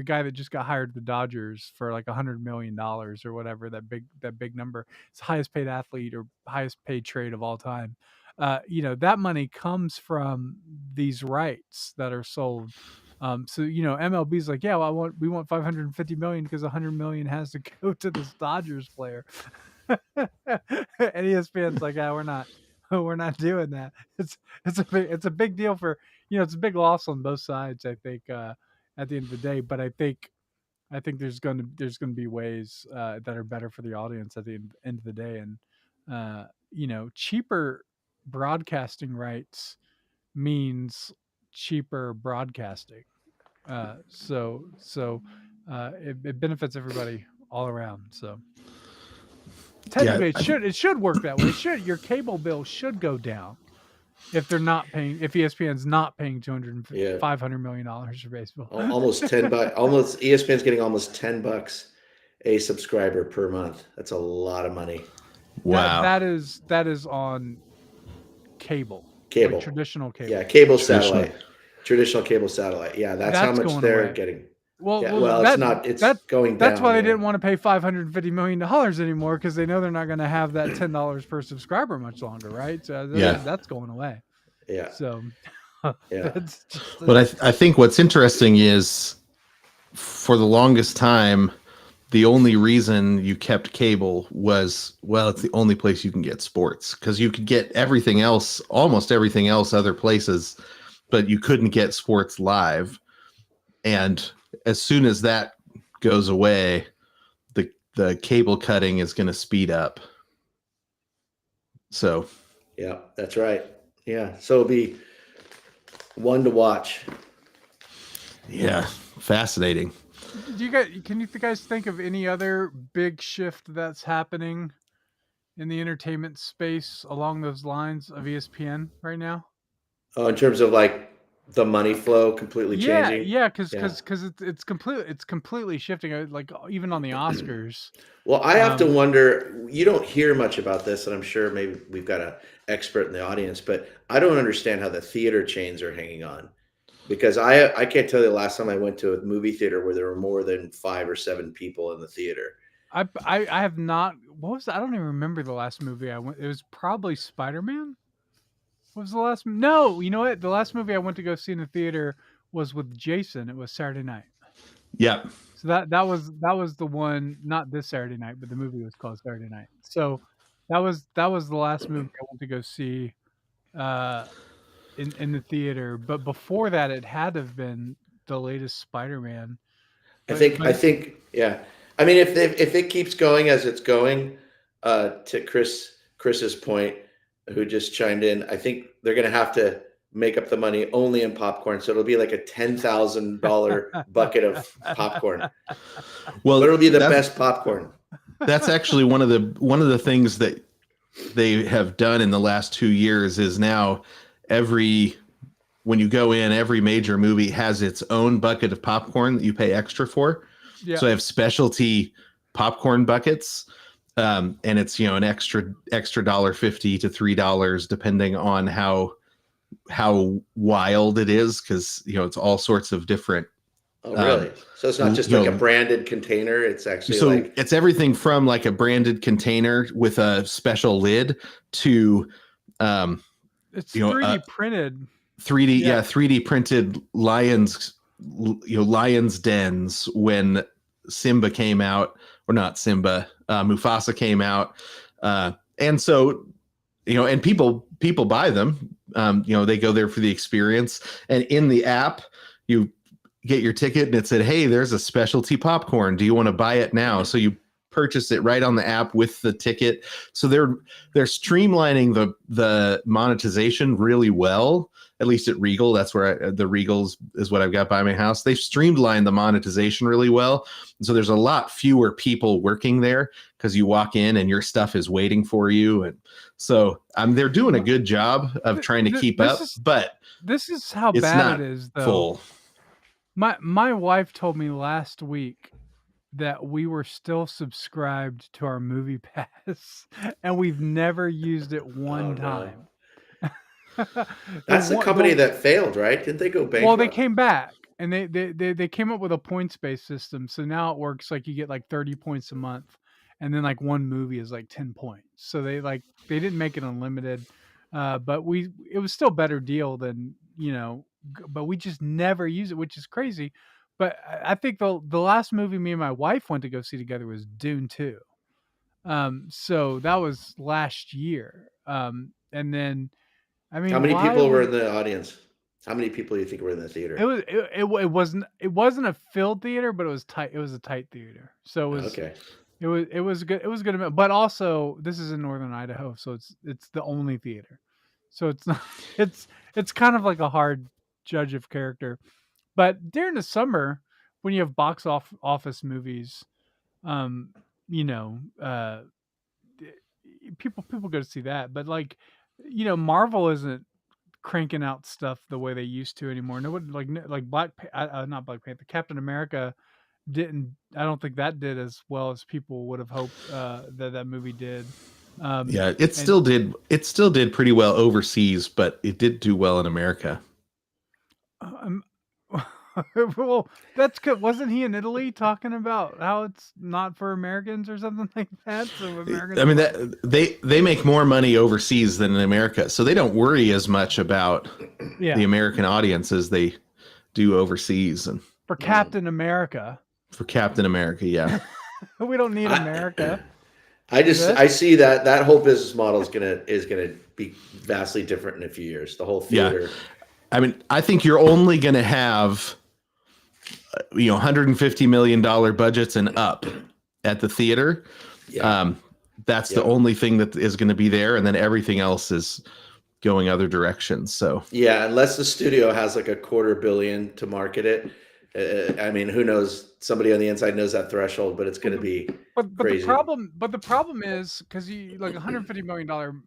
guy that just got hired at the Dodgers for like $100 million or whatever, that big number, it's the highest paid athlete or highest paid trade of all time. That money comes from these rights that are sold. So MLB's like, yeah, well, we want $550 million because $100 million has to go to this Dodgers player. And ESPN's like, yeah, we're not doing that. It's a big deal for, it's a big loss on both sides, I think, at the end of the day. But I think there's going to be ways that are better for the audience at the end of the day, and cheaper broadcasting rights means cheaper broadcasting. So it benefits everybody all around. So technically, it should work that way. Your cable bill should go down if they're not paying. If ESPN's not paying $500 million for baseball, almost $10. Almost ESPN's getting almost $10 a subscriber per month. That's a lot of money. Wow. That is on cable. Like traditional cable. Yeah, cable satellite. Traditional cable satellite. Yeah, that's how much they're getting. Well, it's not. It's going down. That's why they didn't want to pay $550 million anymore, because they know they're not going to have that $10 per subscriber much longer, right? So that's going away. Yeah. So, yeah. But I think what's interesting is, for the longest time, the only reason you kept cable was, well, it's the only place you can get sports, because you could get everything else, almost everything else, other places, but you couldn't get sports live. And as soon as that goes away, the cable cutting is going to speed up. So, yeah, that's right. Yeah, so it'll be one to watch. Yeah, fascinating. Can you guys think of any other big shift that's happening in the entertainment space along those lines of ESPN right now? Oh, in terms of like the money flow completely changing. Yeah, because Yeah. it's completely shifting. Like even on the Oscars. Well, I have to Um, wonder, you don't hear much about this, and I'm sure maybe we've got an expert in the audience, but I don't understand how the theater chains are hanging on. Because I can't tell you the last time I went to a movie theater where there were more than 5 or 7 people in the theater. I have not. What was I don't even remember the last movie I went. It was probably Spider-Man. What was the last? No, you know what? The last movie I went to go see in the theater was with Jason. It was Saturday night. Yep. So that was the one. Not this Saturday night, but the movie was called Saturday Night. So that was the last movie I went to go see uh, in the theater. But before that, it had to have been the latest Spider-Man. I think, yeah. I mean, if it keeps going as it's going, to Chris's point, who just chimed in, I think they're going to have to make up the money only in popcorn. So it'll be like a $10,000 bucket of popcorn, Well, but it'll be the best popcorn. That's actually one of the things that they have done in the last 2 years is now when you go in, every major movie has its own bucket of popcorn that you pay extra for. Yeah. So I have specialty popcorn buckets. And it's, an extra $1.50 to $3, depending on how wild it is. Cause it's all sorts of different. Oh, really? So it's not just like a branded container. It's actually it's everything from like a branded container with a special lid to, it's 3D printed. 3D printed lions dens when Simba came out, or not Simba, Mufasa came out. And so, and people buy them, they go there for the experience. And in the app, you get your ticket and it said, hey, there's a specialty popcorn. Do you want to buy it now? So you purchase it right on the app with the ticket. So they're streamlining the monetization really well, at least at Regal. That's where the Regals is what I've got by my house. They've streamlined the monetization really well. So there's a lot fewer people working there because you walk in and your stuff is waiting for you. And so they're doing a good job of trying to keep up, but this is how it's bad not it is, though. full. My wife told me last week that we were still subscribed to our Movie Pass and we've never used it one time. That's the company that failed, right? Didn't they go bankrupt? Well, they came back and they came up with a points-based system. So now it works like you get like 30 points a month, and then like one movie is like 10 points. So they didn't make it unlimited, but it was still a better deal than but we just never use it, which is crazy. But I think the last movie me and my wife went to go see together was Dune 2. So that was last year. And then, I mean, how many people were in the audience? How many people do you think were in the theater? It wasn't a filled theater, but it was tight. It was a tight theater. So it was okay. It was good. It was good, but also this is in northern Idaho, so it's the only theater. So it's not. It's kind of like a hard judge of character. But during the summer, when you have box office movies, people go to see that. But Marvel isn't cranking out stuff the way they used to anymore. Nobody not Black Panther, Captain America didn't. I don't think that did as well as people would have hoped that movie did. It still did pretty well overseas, but it did do well in America. Well, that's good. Wasn't he in Italy talking about how it's not for Americans or something like that? So Americans, I mean, they make more money overseas than in America, so they don't worry as much about the American audience as they do overseas. And for Captain America, yeah, we don't need America. I see that whole business model is gonna be vastly different in a few years. The whole theater. Yeah. I mean, I think you're only going to have, $150 million budgets and up at the theater. Yeah. That's the only thing that is going to be there, and then everything else is going other directions. So unless the studio has like $250 million to market it. I mean, who knows? Somebody on the inside knows that threshold, but it's going to be crazy. The problem is because you like $150 million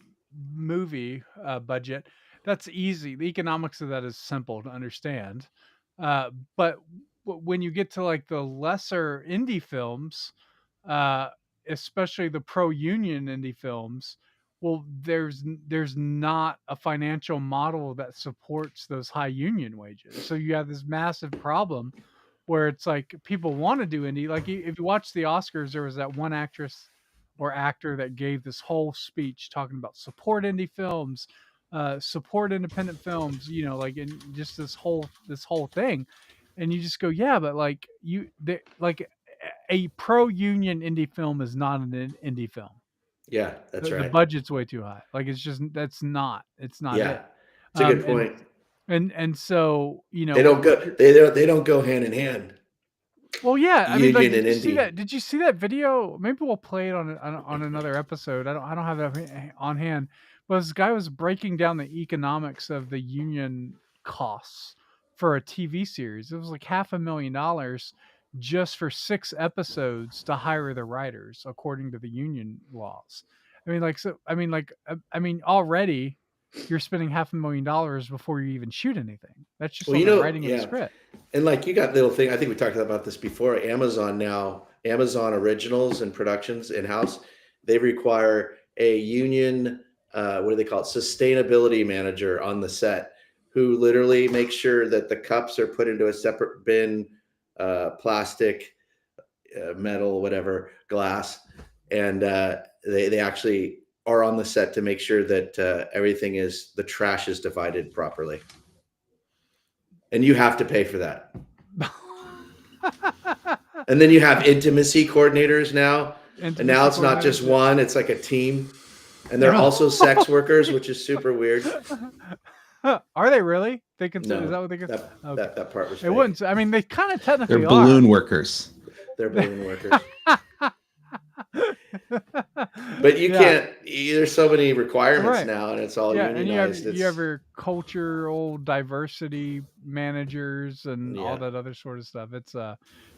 movie budget. that's easy. The economics of that is simple to understand. But when you get to like the lesser indie films, uh, especially the pro-union indie films, well, there's not a financial model that supports those high union wages. So you have this massive problem where it's like people want to do indie. Like if you watch the Oscars, there was that one actress or actor that gave this whole speech talking about support indie films, support independent films, like in just this whole thing. And you just go, yeah, but like like a pro union indie film is not an indie film. Yeah, that's The right. budget's way too high. Like it's not Yeah, it. it's a good And point. so They don't what go. you're They don't go hand in hand. well, yeah. I mean, like, Union and indie. Did you see that video? Maybe we'll play it on another episode. I don't have it on hand. But this guy was breaking down the economics of the union costs for a TV series. It was like $500,000 just for 6 episodes to hire the writers, according to the union laws. I mean, like, so. I mean, already you're spending $500,000 before you even shoot anything. That's just Well, on the writing of the yeah, script. and like you got little thing. I think we talked about this before. Amazon Originals and Productions in house, they require a union. What do they call it? Sustainability manager on the set, who literally makes sure that the cups are put into a separate bin, plastic, metal, whatever, glass, and they actually are on the set to make sure that the trash is divided properly. And you have to pay for that. And then you have intimacy coordinators now. And now it's not just one, it's like a team. And they're also sex workers, which is super weird. Are they really? They consider No, is that what they consider? that part was It fake. wouldn't. I mean, they kind of technically They're are. balloon workers. They're balloon workers. But you can't. There's so many requirements now, and it's all unionized. And you have your cultural diversity managers and all that other sort of stuff. It's a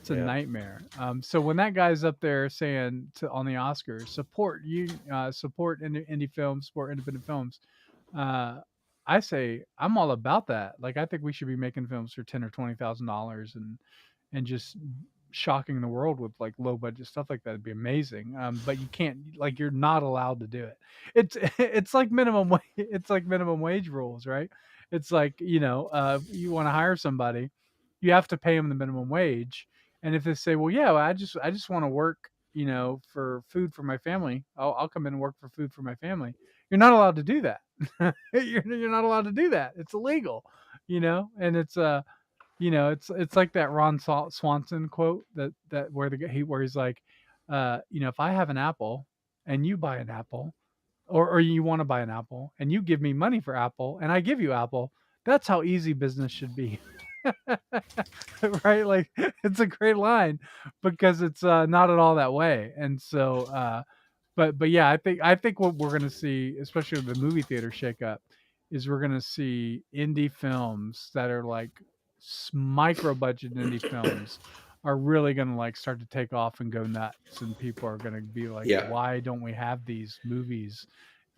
nightmare. So when that guy's up there saying on the Oscars, support indie films, support independent films, I say I'm all about that. Like I think we should be making films for $10,000 or $20,000 and just shocking the world with like low budget stuff like that. It'd be amazing. But you can't, like, you're not allowed to do it. It's like minimum wage rules, right? It's like, you want to hire somebody, you have to pay them the minimum wage. And if they say, well, yeah, well, I just want to work, for food for my family, I'll come in and work for food for my family. You're not allowed to do that. You're not allowed to do that. It's illegal, and it's it's like that Ron Swanson quote that where he's like, if I have an apple and you buy an apple, or you want to buy an apple and you give me money for apple and I give you apple, that's how easy business should be. Right? Like it's a great line because it's not at all that way. And so, but yeah, I think what we're gonna see, especially with the movie theater shakeup, is we're gonna see indie films that are like micro budget indie films are really gonna like start to take off and go nuts, and people are gonna be like, why don't we have these movies?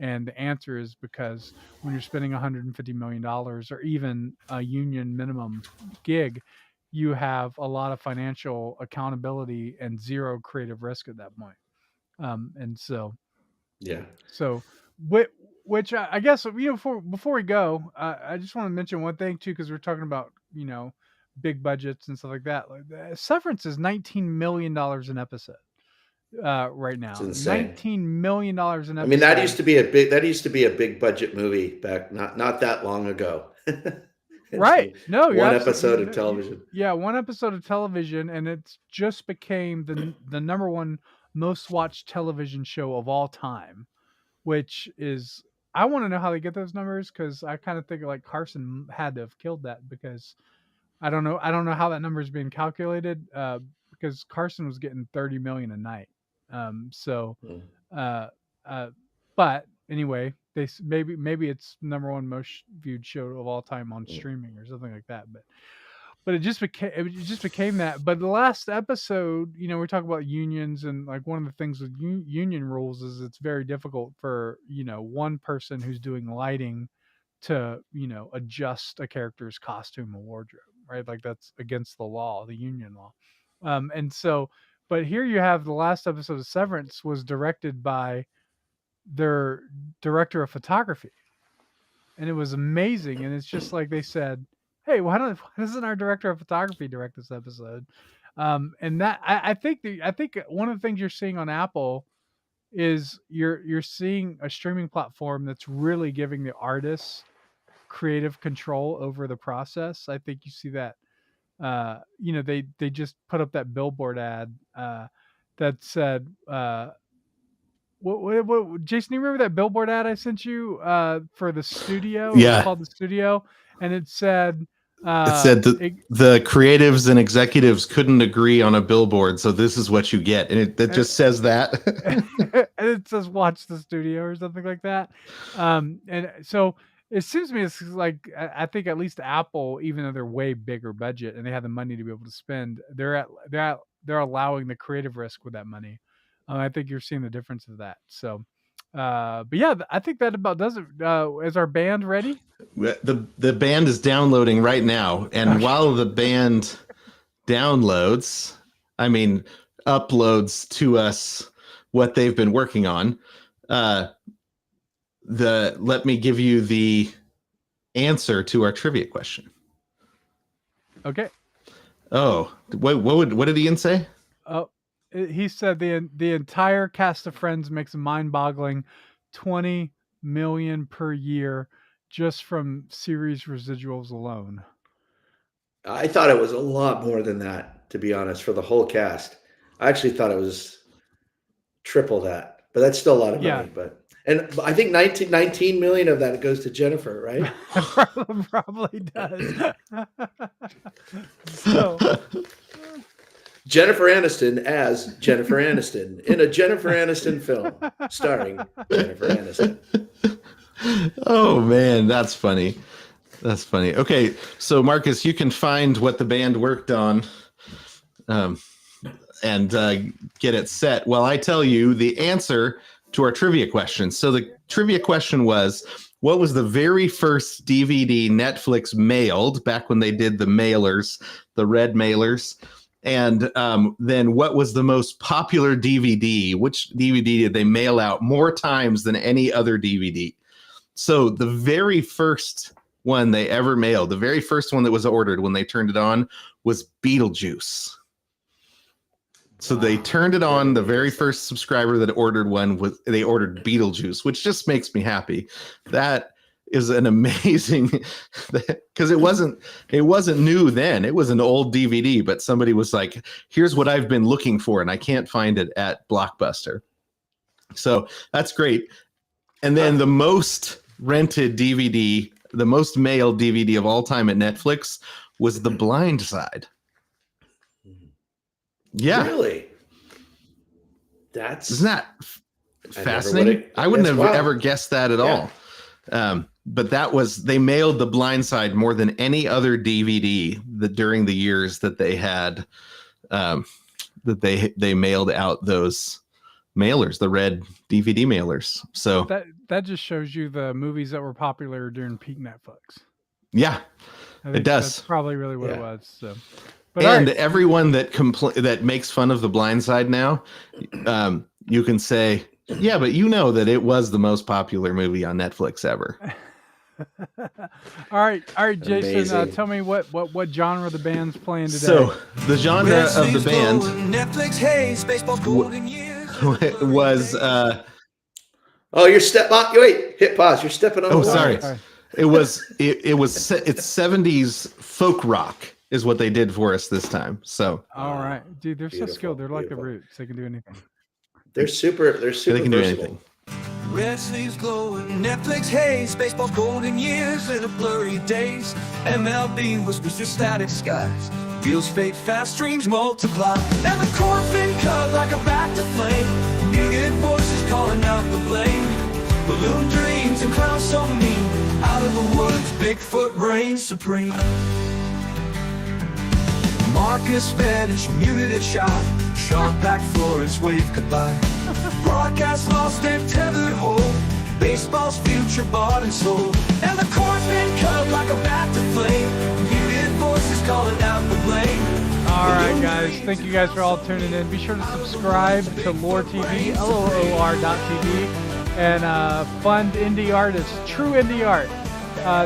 And the answer is because when you're spending $150 million or even a union minimum gig, you have a lot of financial accountability and zero creative risk at that point. And so, so which I guess, before we go, I just want to mention one thing too, because we're talking about, big budgets and stuff like that. Like Severance is $19 million an episode right now. It's insane. $19 million an episode. I mean, that used to be a big budget movie back not that long ago. Right. No, one episode of television. Yeah, one episode of television, and it's just became the number one most watched television show of all time, which is, I want to know how they get those numbers, because I kind of think like Carson had to have killed that, because I don't know how that number is being calculated, because Carson was getting 30 million a night. But anyway, maybe it's number one most viewed show of all time on streaming or something like that. But it just became that. But the last episode, we talk about unions, and like one of the things with union rules is it's very difficult for one person who's doing lighting to, adjust a character's costume and wardrobe, right? Like that's against the law, the union law. And so, but here you have the last episode of Severance was directed by their director of photography, and it was amazing. And it's just like they said, "Hey, why doesn't our director of photography direct this episode?" And that I think one of the things you're seeing on Apple is you're seeing a streaming platform that's really giving the artists creative control over the process. I think you see that. They just put up that billboard ad that said, what Jason, you remember that billboard ad I sent you for the studio? It was Yeah. called The Studio, and it said It said the creatives and executives couldn't agree on a billboard, so this is what you get, and it just says that. and it says "Watch the Studio" or something like that. And so it seems to me it's like I think at least Apple, even though they're way bigger budget and they have the money to be able to spend, they're allowing the creative risk with that money. I think you're seeing the difference of that. So, but yeah, I think that about does it. Is our band ready? The band is downloading right now, and while the band downloads, uploads to us what they've been working on, let me give you the answer to our trivia question. Okay. Oh, what did Ian say? Oh, he said the entire cast of Friends makes a mind-boggling $20 million per year just from series residuals alone. I thought it was a lot more than that, to be honest, for the whole cast. I actually thought it was triple that, but that's still a lot of money. And I think 19 million of that goes to Jennifer, right? Probably does. So, Jennifer Aniston as Jennifer Aniston in a Jennifer Aniston film starring Jennifer Aniston. Oh man, that's funny. That's funny. Okay, so Marcus, you can find what the band worked on and get it set while I tell you the answer to our trivia question. So the trivia question was, what was the very first DVD Netflix mailed back when they did the mailers, the red mailers? And then what was the most popular DVD? Which DVD did they mail out more times than any other DVD? So the very first one they ever mailed, the very first one that was ordered when they turned it on was Beetlejuice. So they turned it on. The very first subscriber that ordered they ordered Beetlejuice, which just makes me happy. That is an amazing, because it wasn't new then. It was an old DVD, but somebody was like, here's what I've been looking for, and I can't find it at Blockbuster. So that's great. And then the most rented DVD, the most mailed DVD of all time at Netflix was The Blind Side. Yeah. Really? Isn't that fascinating? I wouldn't have ever guessed that at all. But they mailed The Blind Side more than any other DVD during the years that they had, that they mailed out those mailers, the red DVD mailers. So that just shows you the movies that were popular during peak Netflix. Yeah, it does. That's probably really what it was. So, but everyone that makes fun of The Blind Side now, you can say, yeah, but you know that it was the most popular movie on Netflix ever. All right, Jason. Tell me what genre the band's playing today. So the genre of the band Netflix haze, baseball's golden years. was. Hit pause. You're stepping on. Oh, sorry. It's 70s folk rock is what they did for us this time. So. All right, dude, they're so skilled. They're like the Roots. They can do anything. They're super. They can do versatile. anything. Red sleeves glowing, Netflix haze, baseball's golden years in the blurry days. MLB whispers through static skies. Wheels fade fast, dreams multiply. And the cornfin cut like a bat to flame. Muted voices calling out the blame. Balloon dreams and clowns so mean. Out of the woods, Bigfoot reigns supreme. Marcus vanished, muted a shot. Shot back Florence, wave goodbye. Broadcast lost and tethered hold. Baseball's future bought and sold, and the cord's been cut like a bat to flame. Muted voices calling out the blame. All right, guys. Thank you guys for all tuning in. Be sure to subscribe to Loor TV, LOOR.TV, and fund indie artists, true indie art.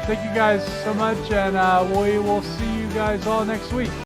Thank you guys so much, and we will see you guys all next week.